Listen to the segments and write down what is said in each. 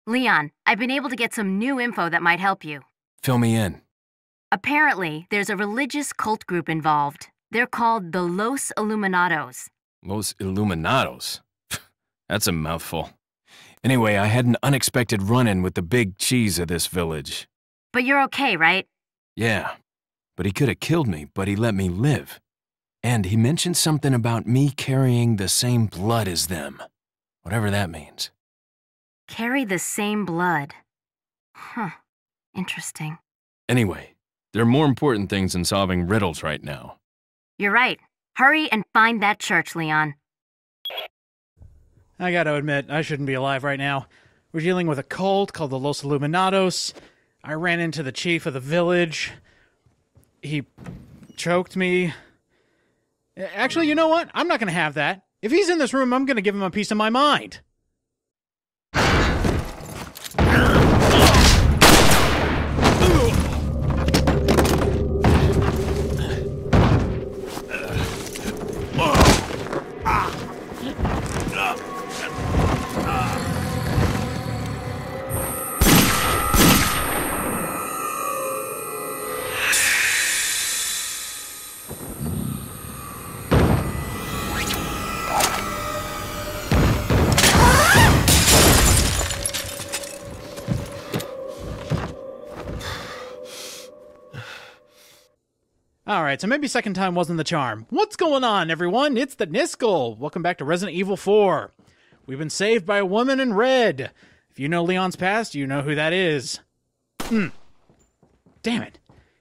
Leon, I've been able to get some new info that might help you. Fill me in. Apparently, there's a religious cult group involved. They're called the Los Illuminados. Los Illuminados? That's a mouthful. Anyway, I had an unexpected run-in with the big cheese of this village. But you're okay, right? Yeah, but he could have killed me, but he let me live. And he mentioned something about me carrying the same blood as them. Whatever that means. Carry the same blood. Huh. Interesting. Anyway, there are more important things than solving riddles right now. You're right. Hurry and find that church, Leon. I gotta admit, I shouldn't be alive right now. We're dealing with a cult called the Los Illuminados. I ran into the chief of the village. He choked me. Actually, you know what? I'm not gonna have that. If he's in this room, I'm gonna give him a piece of my mind. Alright, so maybe second time wasn't the charm. What's going on, everyone? It's the Niskel. Welcome back to Resident Evil 4. We've been saved by a woman in red. If you know Leon's past, you know who that is. Damn it.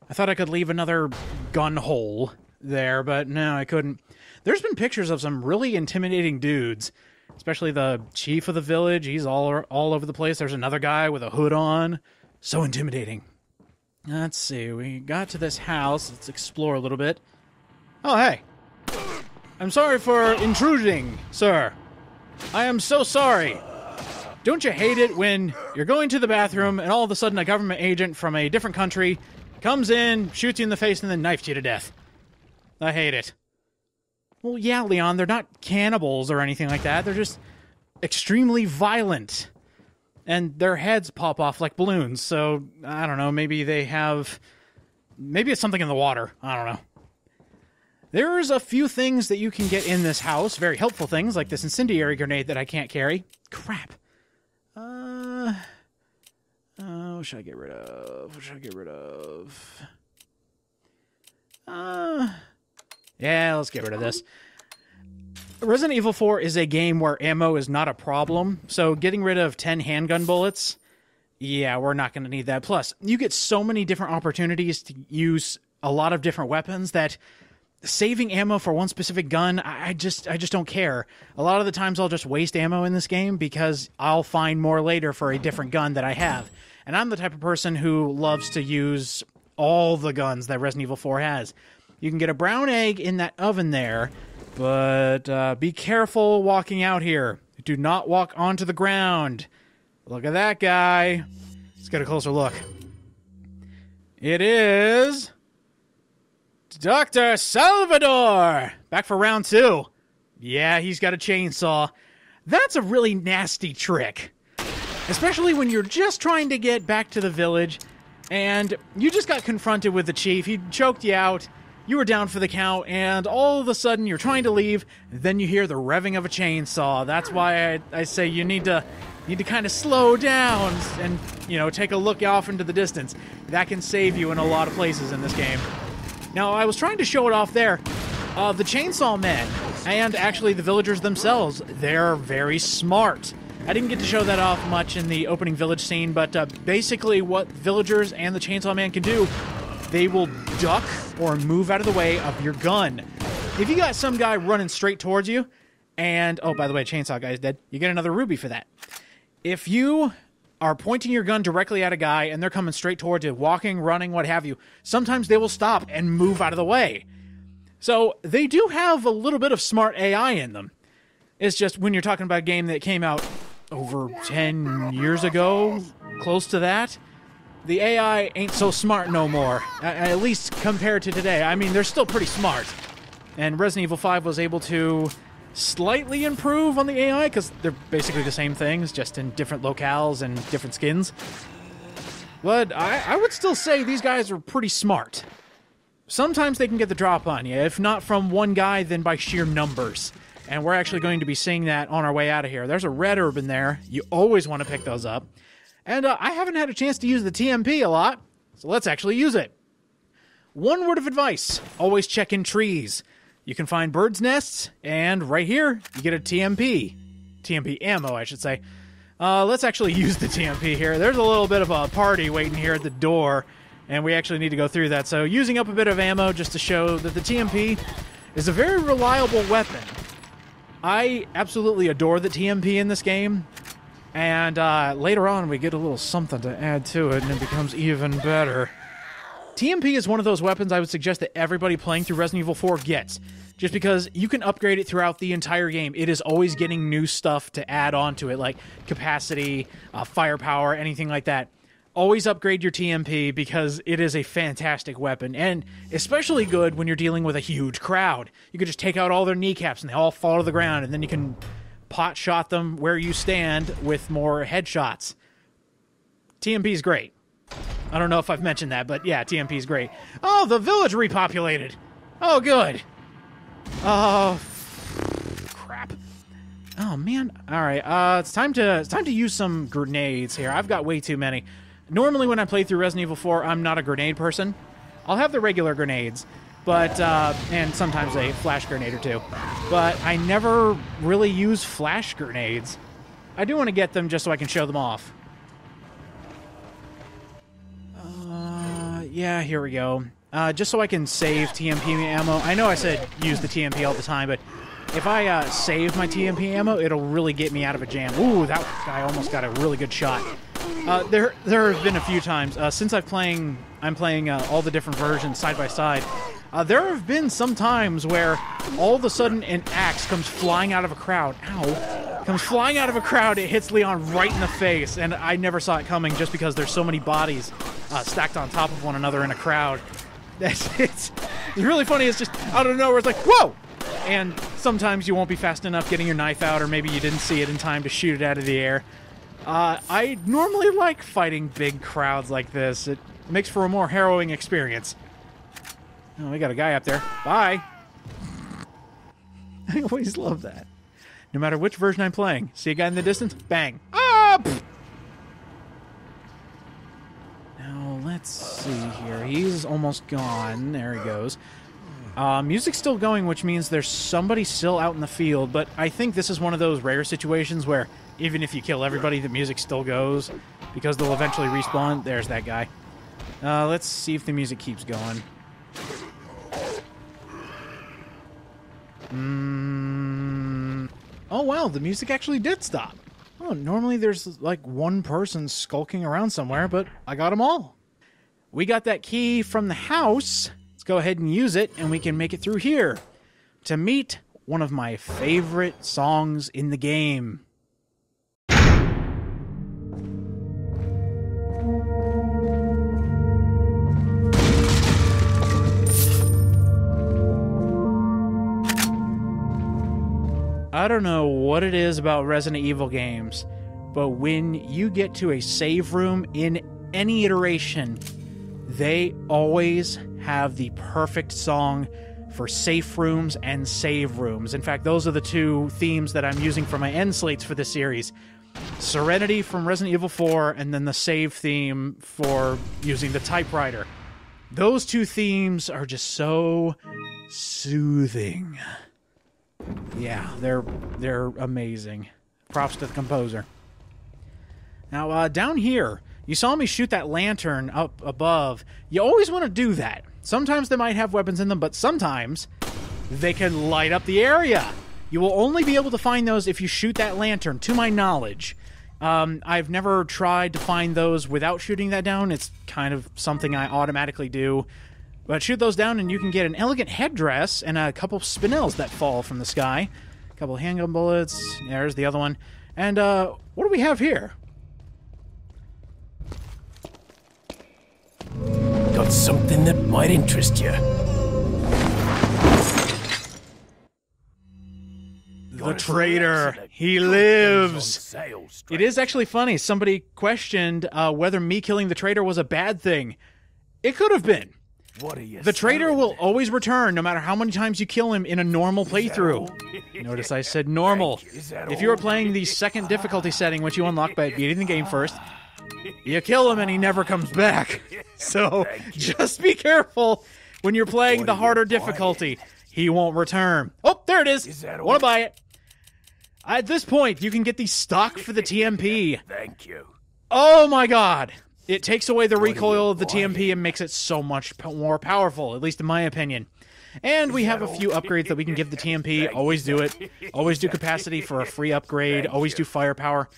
I thought I could leave another gun hole there, but no, I couldn't. There's been pictures of some really intimidating dudes, especially the chief of the village. He's all over the place. There's another guy with a hood on. So intimidating. Let's see, we got to this house. Let's explore a little bit. Oh, hey. I'm sorry for intruding, sir. I am so sorry. Don't you hate it when you're going to the bathroom and all of a sudden a government agent from a different country comes in, shoots you in the face, and then knifes you to death? I hate it. Well, yeah, Leon, they're not cannibals or anything like that. They're just extremely violent. And their heads pop off like balloons, so, I don't know, maybe it's something in the water. I don't know. There's a few things that you can get in this house, very helpful things, like this incendiary grenade that I can't carry. Crap. What should I get rid of? Yeah, let's get rid of this. Resident Evil 4 is a game where ammo is not a problem, so getting rid of 10 handgun bullets, yeah, we're not going to need that. Plus, you get so many different opportunities to use a lot of different weapons that saving ammo for one specific gun, I just don't care. A lot of the times I'll just waste ammo in this game because I'll find more later for a different gun that I have. And I'm the type of person who loves to use all the guns that Resident Evil 4 has. You can get a brown egg in that oven there, but be careful walking out here. Do not walk onto the ground. Look at that guy. Let's get a closer look. It is Dr. Salvador! Back for round 2. Yeah, he's got a chainsaw. That's a really nasty trick. Especially when you're just trying to get back to the village, and you just got confronted with the chief. He choked you out. You were down for the count, and all of a sudden you're trying to leave, and then you hear the revving of a chainsaw. That's why I say you need to kind of slow down and, you know, take a look off into the distance. That can save you in a lot of places in this game. Now, I was trying to show it off there. The chainsaw men, and actually the villagers themselves, they're very smart. I didn't get to show that off much in the opening village scene, but basically what villagers and the chainsaw man can do, they will duck or move out of the way of your gun. If you got some guy running straight towards you, and, oh, by the way, chainsaw guy's dead, you get another ruby for that. If you are pointing your gun directly at a guy and they're coming straight towards you, walking, running, what have you, sometimes they will stop and move out of the way. So they do have a little bit of smart AI in them. It's just when you're talking about a game that came out over 10 years ago, close to that, the AI ain't so smart no more, at least compared to today. I mean, they're still pretty smart. And Resident Evil 5 was able to slightly improve on the AI, because they're basically the same things, just in different locales and different skins. But I would still say these guys are pretty smart. Sometimes they can get the drop on you, if not from one guy, then by sheer numbers. And we're actually going to be seeing that on our way out of here. There's a red herb in there. You always want to pick those up. And I haven't had a chance to use the TMP a lot, so let's actually use it. One word of advice, always check in trees. You can find birds' nests, and right here, you get a TMP. TMP ammo, I should say. Let's actually use the TMP here. There's a little bit of a party waiting here at the door, and we actually need to go through that. So using up a bit of ammo just to show that the TMP is a very reliable weapon. I absolutely adore the TMP in this game, and later on we get a little something to add to it, and it becomes even better. TMP is one of those weapons I would suggest that everybody playing through Resident Evil 4 gets, just because you can upgrade it throughout the entire game. It is always getting new stuff to add on to it, like capacity, firepower, anything like that. Always upgrade your TMP because it is a fantastic weapon, and especially good when you're dealing with a huge crowd. You can just take out all their kneecaps and they all fall to the ground, and then you can pot shot them where you stand with more headshots. TMP is great. I don't know if I've mentioned that, but yeah, TMP is great. Oh, the village repopulated. Oh, good. Oh, crap. Oh man. All right. It's time to use some grenades here. I've got way too many. Normally, when I play through Resident Evil 4, I'm not a grenade person. I'll have the regular grenades, but and sometimes a flash grenade or two. But I never really use flash grenades. I do want to get them just so I can show them off. Yeah, here we go. Just so I can save TMP ammo. I know I said use the TMP all the time, but if I save my TMP ammo, it'll really get me out of a jam. Ooh, that guy almost got a really good shot. There have been a few times since I'm playing all the different versions side by side. There have been some times where all of a sudden an axe comes flying out of a crowd. Ow! Comes flying out of a crowd. It hits Leon right in the face, and I never saw it coming just because there's so many bodies stacked on top of one another in a crowd. It's really funny. It's just out of nowhere. It's like, whoa! And sometimes you won't be fast enough getting your knife out, or maybe you didn't see it in time to shoot it out of the air. I normally like fighting big crowds like this. It makes for a more harrowing experience. Oh, we got a guy up there. Bye! I always love that. No matter which version I'm playing. See a guy in the distance? Bang! Ah! Pfft. Now, let's see here. He's almost gone. There he goes. Music's still going, which means there's somebody still out in the field, but I think this is one of those rare situations where even if you kill everybody, the music still goes, because they'll eventually respawn. There's that guy. Let's see if the music keeps going. Oh, wow, the music actually did stop. Oh, normally there's like one person skulking around somewhere, but I got them all. We got that key from the house. Let's go ahead and use it, and we can make it through here to meet one of my favorite songs in the game. I don't know what it is about Resident Evil games, but when you get to a save room in any iteration, they always have the perfect song for safe rooms and save rooms. In fact, those are the two themes that I'm using for my end slates for this series. Serenity from Resident Evil 4, and then the save theme for using the typewriter. Those two themes are just so soothing. Yeah, they're amazing. Props to the composer. Now, down here, you saw me shoot that lantern up above. You always want to do that. Sometimes they might have weapons in them, but sometimes they can light up the area. You will only be able to find those if you shoot that lantern, to my knowledge. I've never tried to find those without shooting that down. It's kind of something I automatically do. But shoot those down and you can get an elegant headdress and a couple spinels that fall from the sky. A couple handgun bullets. There's the other one. And what do we have here? Got something that might interest you. The traitor. He lives. It is actually funny. Somebody questioned whether me killing the traitor was a bad thing. It could have been. The traitor will always return no matter how many times you kill him in a normal playthrough. Notice I said normal. If you are playing the second difficulty setting, which you unlock by beating the game first, you kill him and he never comes back. So just be careful when you're playing the harder difficulty. He won't return. Oh, there it is. Want to buy it. At this point, you can get the stock for the TMP. Thank you. Oh my god. It takes away the recoil of the TMP and makes it so much more powerful, at least in my opinion. And we have a few upgrades that we can give the TMP. Always do it. Always do capacity for a free upgrade. Always do firepower.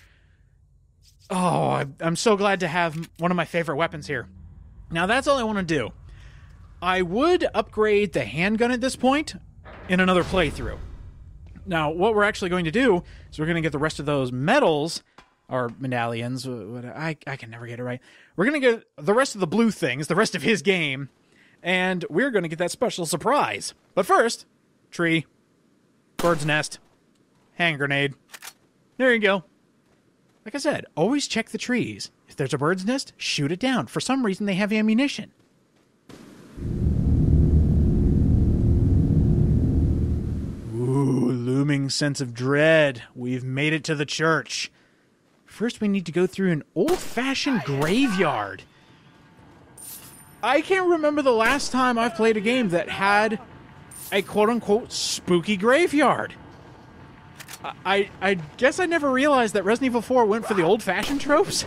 Oh, I'm so glad to have one of my favorite weapons here. Now, that's all I want to do. I would upgrade the handgun at this point in another playthrough. Now, what we're actually going to do is we're going to get the rest of those medals, or medallions, I can never get it right. We're going to get the rest of the blue things, the rest of his game, and we're going to get that special surprise. But first, tree, bird's nest, hand grenade. There you go. Like I said, always check the trees. If there's a bird's nest, shoot it down. For some reason, they have ammunition. Ooh, looming sense of dread. We've made it to the church. First, we need to go through an old-fashioned graveyard. I can't remember the last time I've played a game that had a quote-unquote spooky graveyard. I guess I never realized that Resident Evil 4 went for the old-fashioned tropes.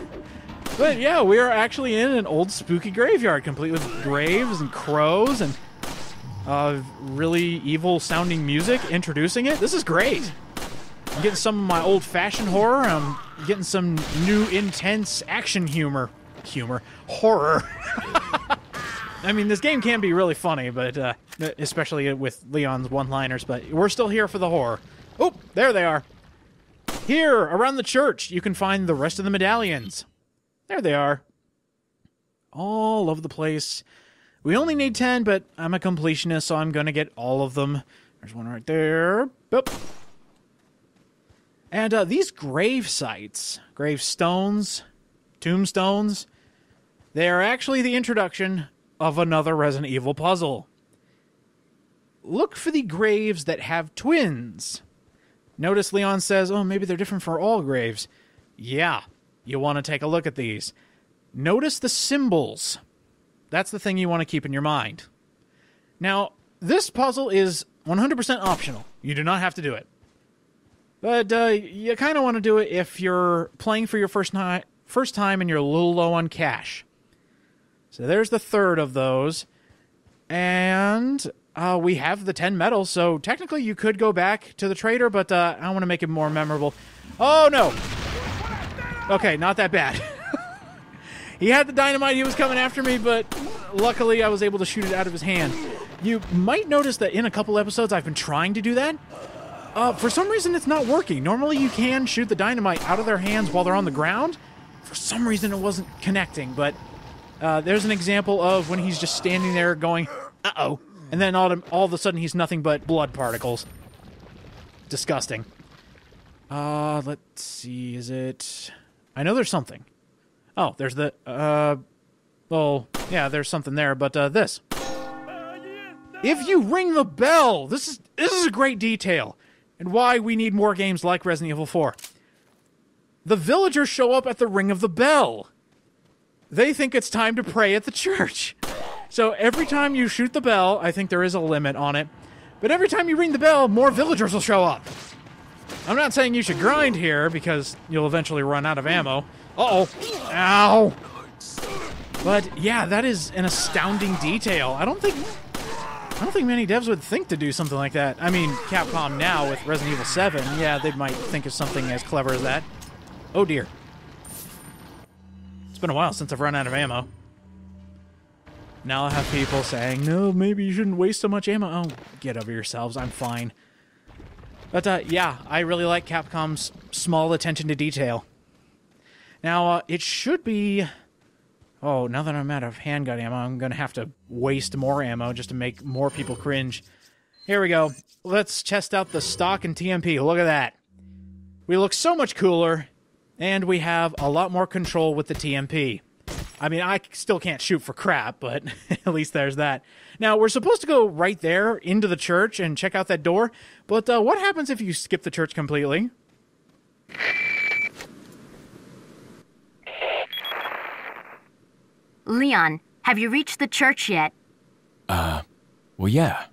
But yeah, we are actually in an old spooky graveyard, complete with graves and crows and really evil-sounding music introducing it. This is great. I'm getting some of my old-fashioned horror. I'm getting some new intense action humor. Horror. I mean, this game can be really funny, but especially with Leon's one-liners, but we're still here for the horror. Oh, there they are. Here, around the church, you can find the rest of the medallions. There they are. All over the place. We only need 10, but I'm a completionist, so I'm going to get all of them. There's one right there. Boop. And these grave sites, gravestones, tombstones, they are actually the introduction of another Resident Evil puzzle. Look for the graves that have twins. Notice Leon says, oh, maybe they're different for all graves. Yeah, you want to take a look at these. Notice the symbols. That's the thing you want to keep in your mind. Now, this puzzle is 100% optional. You do not have to do it. But you kind of want to do it if you're playing for your first time and you're a little low on cash. So there's the third of those. And we have the 10 medals, so technically you could go back to the trader, but I want to make it more memorable. Oh, no. Okay, not that bad. He had the dynamite, he was coming after me, but luckily I was able to shoot it out of his hand. You might notice that in a couple episodes I've been trying to do that. For some reason it's not working. Normally you can shoot the dynamite out of their hands while they're on the ground. For some reason it wasn't connecting, but there's an example of when he's just standing there going, uh-oh. And then all of a sudden he's nothing but blood particles. Disgusting. Let's see, is it... I know there's something. Oh, there's the, well, yeah, there's something there, but, this. If you ring the bell! This is a great detail, and why we need more games like Resident Evil 4. The villagers show up at the ring of the bell. They think it's time to pray at the church. So every time you shoot the bell, I think there is a limit on it, but every time you ring the bell, more villagers will show up. I'm not saying you should grind here, because you'll eventually run out of ammo. Uh-oh. Ow. But, yeah, that is an astounding detail. I don't think many devs would think to do something like that. I mean, Capcom now with Resident Evil 7, yeah, they might think of something as clever as that. Oh, dear. It's been a while since I've run out of ammo. Now I'll have people saying, no, maybe you shouldn't waste so much ammo. Oh, get over yourselves. I'm fine. But, yeah, I really like Capcom's small attention to detail. Now, it should be... Oh, now that I'm out of handgun ammo, I'm going to have to waste more ammo just to make more people cringe. Here we go. Let's test out the stock and TMP. Look at that. We look so much cooler, and we have a lot more control with the TMP. I mean, I still can't shoot for crap, but at least there's that. Now, we're supposed to go right there into the church and check out that door, but what happens if you skip the church completely? Leon, have you reached the church yet? Well, yeah.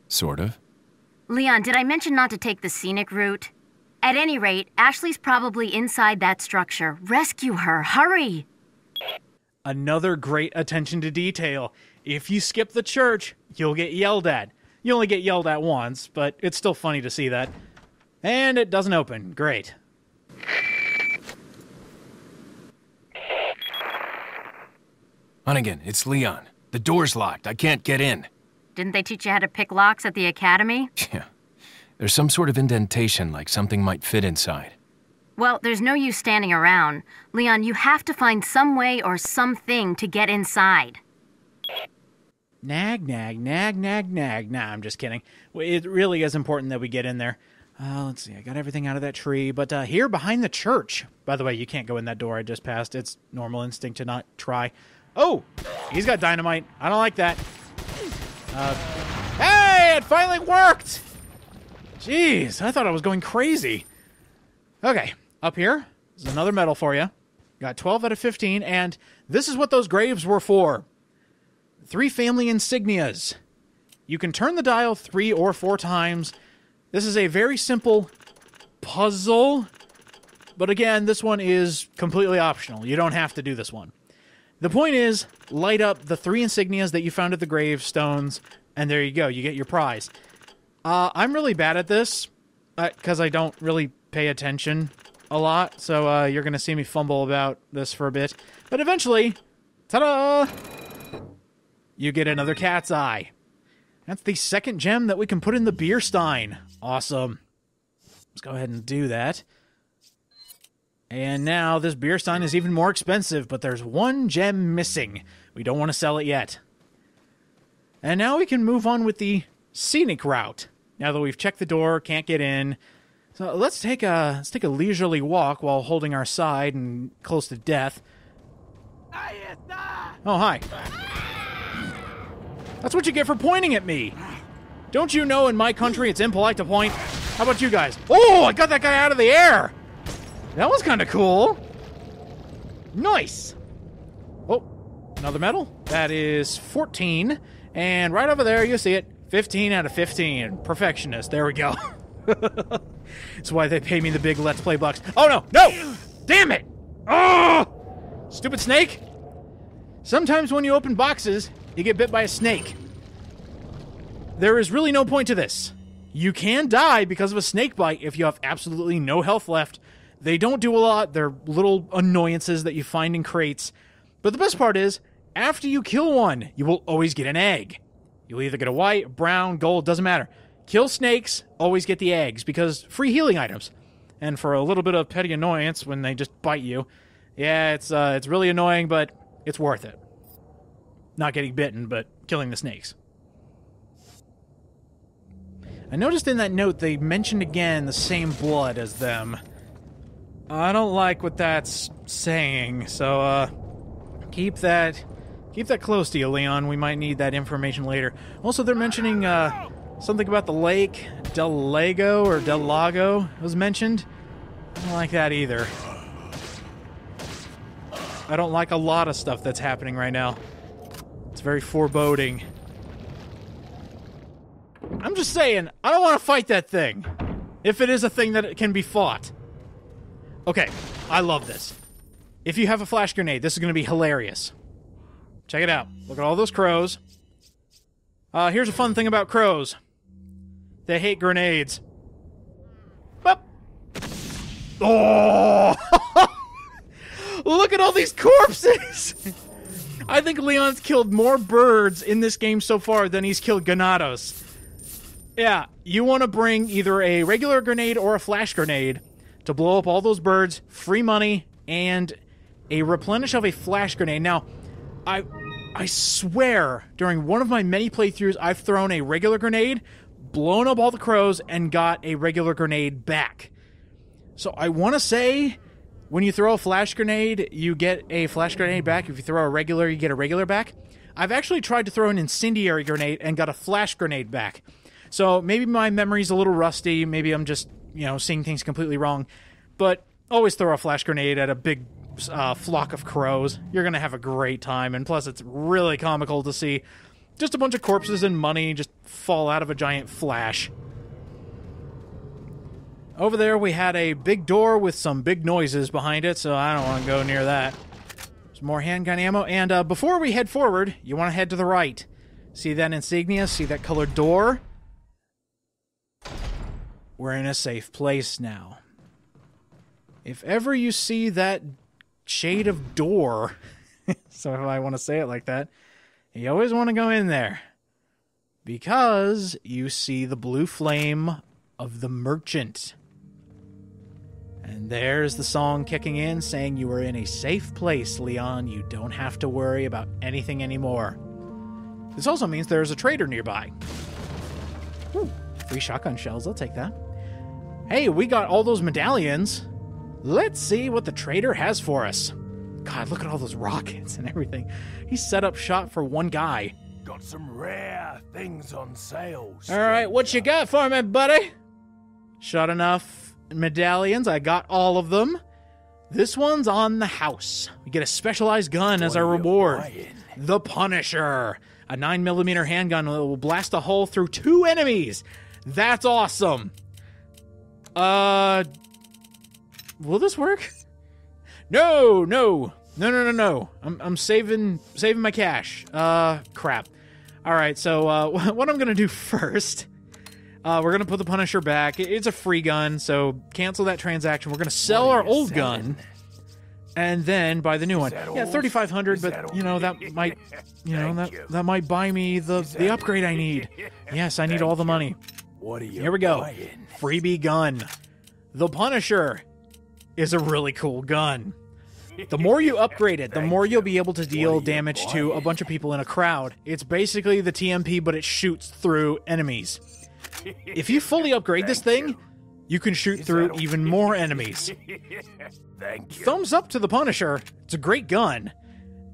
Sort of. Leon, did I mention not to take the scenic route? At any rate, Ashley's probably inside that structure. Rescue her, hurry! Another great attention to detail. If you skip the church, you'll get yelled at. You only get yelled at once, but it's still funny to see that. And it doesn't open. Great. Hunnigan, it's Leon. The door's locked. I can't get in. Didn't they teach you how to pick locks at the academy? Yeah. There's some sort of indentation, like something might fit inside. Well, there's no use standing around. Leon, you have to find some way or something to get inside. Nag, nag, nag, nag, nag. Nah, I'm just kidding. It really is important that we get in there. Let's see, I got everything out of that tree, but here behind the church. By the way, you can't go in that door I just passed. It's normal instinct to not try. Oh, he's got dynamite. I don't like that. Hey, it finally worked! Jeez, I thought I was going crazy. Okay, up here is another medal for you. Got 12 out of 15, and this is what those graves were for. 3 family insignias. You can turn the dial 3 or 4 times. This is a very simple puzzle, but again, this one is completely optional. You don't have to do this one. The point is, light up the 3 insignias that you found at the gravestones, and there you go. You get your prize. I'm really bad at this, because I don't really pay attention a lot, so you're going to see me fumble about this for a bit. But eventually, ta-da! You get another cat's eye. That's the second gem that we can put in the beer stein. Awesome. Let's go ahead and do that. And now this beer stein is even more expensive, but there's 1 gem missing. We don't want to sell it yet. And now we can move on with the scenic route. Now that we've checked the door, can't get in. So let's take a leisurely walk while holding our side and close to death. Oh, hi. That's what you get for pointing at me. Don't you know in my country it's impolite to point? How about you guys? Oh, I got that guy out of the air. That was kind of cool. Nice. Oh, another medal. That is 14. And right over there, you see it. 15 out of 15. Perfectionist. There we go. That's why they pay me the big Let's Play bucks. Oh, no. No. Damn it. Oh, stupid snake. Sometimes when you open boxes, you get bit by a snake. There is really no point to this. You can die because of a snake bite if you have absolutely no health left. They don't do a lot. They're little annoyances that you find in crates. But the best part is, after you kill one, you will always get an egg. You'll either get a white, brown, gold, doesn't matter. Kill snakes, always get the eggs, because free healing items. And for a little bit of petty annoyance when they just bite you, yeah, it's really annoying, but it's worth it. Not getting bitten, but killing the snakes. I noticed in that note they mentioned again the same blood as them. I don't like what that's saying, so keep that close to you, Leon. We might need that information later. Also, they're mentioning something about the lake, Del Lago or Del Lago was mentioned. I don't like that either. I don't like a lot of stuff that's happening right now. It's very foreboding. I'm just saying, I don't want to fight that thing. If it is a thing that it can be fought. Okay, I love this. If you have a flash grenade, this is going to be hilarious. Check it out. Look at all those crows. Here's a fun thing about crows. They hate grenades. Boop. Oh! Look at all these corpses! I think Leon's killed more birds in this game so far than he's killed ganados. Yeah, you want to bring either a regular grenade or a flash grenade to blow up all those birds, free money, and a replenish of a flash grenade. Now, I swear, during one of my many playthroughs, I've thrown a regular grenade, blown up all the crows and got a regular grenade back. So I want to say when you throw a flash grenade, you get a flash grenade back. If you throw a regular, you get a regular back. I've actually tried to throw an incendiary grenade and got a flash grenade back. So maybe my memory's a little rusty. Maybe I'm just, seeing things completely wrong. But always throw a flash grenade at a big flock of crows. You're going to have a great time. And plus, it's really comical to see just a bunch of corpses and money just fall out of a giant flash. Over there, we had a big door with some big noises behind it, so I don't want to go near that. Some more handgun ammo. And before we head forward, you want to head to the right. See that insignia? See that colored door? We're in a safe place now. If ever you see that shade of door, so if I want to say it like that, you always want to go in there. Because you see the blue flame of the merchant. And there's the song kicking in, saying you are in a safe place, Leon. You don't have to worry about anything anymore. This also means there's a trader nearby. Ooh, 3 shotgun shells, I'll take that. Hey, we got all those medallions. Let's see what the trader has for us. God, look at all those rockets and everything. He set up shop for one guy. Got some rare things on sale. All right, what you got for me, buddy? Shot enough medallions. I got all of them. This one's on the house. We get a specialized gun as our reward. The Punisher. A 9mm handgun that will blast a hole through 2 enemies. That's awesome. Will this work? No. I'm saving my cash. Crap. All right, so what I'm gonna do first, we're gonna put the Punisher back. It's a free gun, so cancel that transaction. We're gonna sell our old gun, and then buy the new one. Yeah, 3,500, but that might, that might buy me the upgrade I need. Yes, I need all the money. What are you Here we go. buying? Freebie gun. The Punisher is a really cool gun. The more you upgrade it, the more you'll be able to deal damage to a bunch of people in a crowd. It's basically the TMP, but it shoots through enemies. If you fully upgrade this thing, you can shoot through even more enemies. Thank you. Thumbs up to the Punisher. It's a great gun.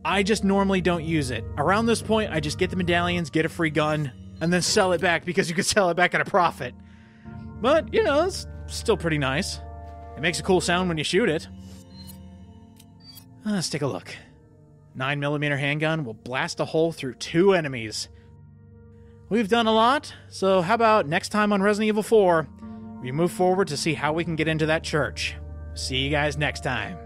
I just normally don't use it. Around this point, I just get the medallions, get a free gun, and then sell it back because you can sell it back at a profit. But, it's still pretty nice. It makes a cool sound when you shoot it. Let's take a look. 9mm handgun will blast a hole through 2 enemies. We've done a lot, so how about next time on Resident Evil 4, we move forward to see how we can get into that church. See you guys next time.